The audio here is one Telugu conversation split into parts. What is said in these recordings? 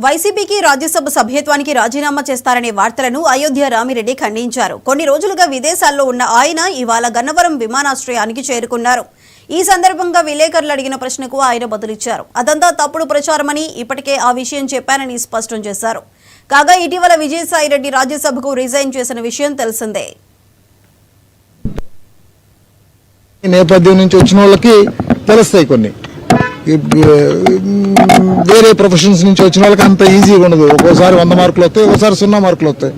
వైసీపీకి రాజ్యసభ సభ్యత్వానికి రాజీనామా చేస్తారనే వార్తలను అయోధ్య రామిరెడ్డి ఖండించారు. కొన్ని రోజులుగా విదేశాల్లో ఉన్న ఆయన ఇవాళ గన్నవరం విమానాశ్రయానికి చేరుకున్నారు. ఈ సందర్భంగా విలేకరులు అడిగిన ప్రశ్నకు ఆయన బదులిచ్చారు. అదంతా తప్పుడు ప్రచారమని, ఇప్పటికే ఆ విషయం చెప్పానని స్పష్టం చేశారు. కాగా ఇటీవల విజయసాయిరెడ్డి రాజ్యసభకు రిజైన్ చేసిన విషయం తెలిసిందే. నేపథ్యం నుంచి వచ్చిన వాళ్ళకి తెలుస్తాయి, కొన్ని వేరే ప్రొఫెషన్స్ నుంచి వచ్చిన వాళ్ళకి అంత ఈజీగా ఉండదు. ఒక్కోసారి 100 మార్కులు వస్తాయి, ఒక్కోసారి 0 మార్కులు వస్తాయి.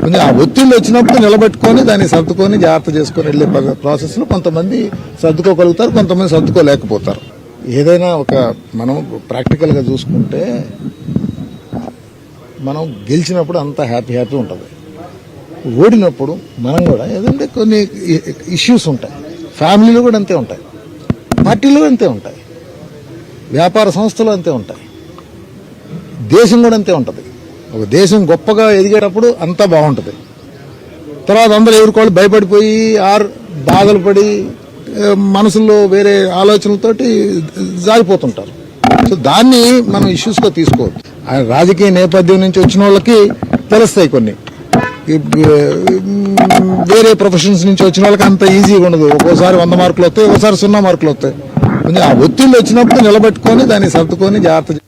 కొంచెం ఆ ఒత్తిళ్ళు వచ్చినప్పుడు నిలబెట్టుకొని దాన్ని సర్దుకొని జాగ్రత్త చేసుకొని వెళ్ళే ప్రాసెస్లో కొంతమంది సర్దుకోగలుగుతారు, కొంతమంది సర్దుకోలేకపోతారు. ఏదైనా మనం ప్రాక్టికల్గా చూసుకుంటే మనం గెలిచినప్పుడు అంతా హ్యాపీ ఉంటుంది. ఓడినప్పుడు మనం కూడా ఏదంటే కొన్ని ఇష్యూస్ ఉంటాయి. ఫ్యామిలీలో కూడా అంతే ఉంటాయి, పార్టీలో అంతే ఉంటాయి, వ్యాపార సంస్థలు అంతే ఉంటాయి, దేశం కూడా అంతే ఉంటుంది. ఒక దేశం గొప్పగా ఎదిగేటప్పుడు అంతా బాగుంటుంది. తర్వాత అందరూ ఎవరికోళ్ళు భయపడిపోయి బాధలు పడి మనసులో వేరే ఆలోచనలతోటి జారిపోతుంటారు. సో దాన్ని మనం ఇష్యూస్గా తీసుకోవద్దు. రాజకీయ నేపథ్యం నుంచి వచ్చిన వాళ్ళకి తెలుస్తాయి, కొన్ని వేరే ప్రొఫెషన్స్ నుంచి వచ్చిన వాళ్ళకి అంత ఈజీగా ఉండదు. ఒక్కోసారి 100 మార్కులు వస్తాయి, ఒక్కోసారి 0 మార్కులు వస్తాయి. కొంచెం ఆ ఒత్తిళ్ళు వచ్చినప్పుడు నిలబెట్టుకొని దాన్ని సర్దుకొని జాగ్రత్త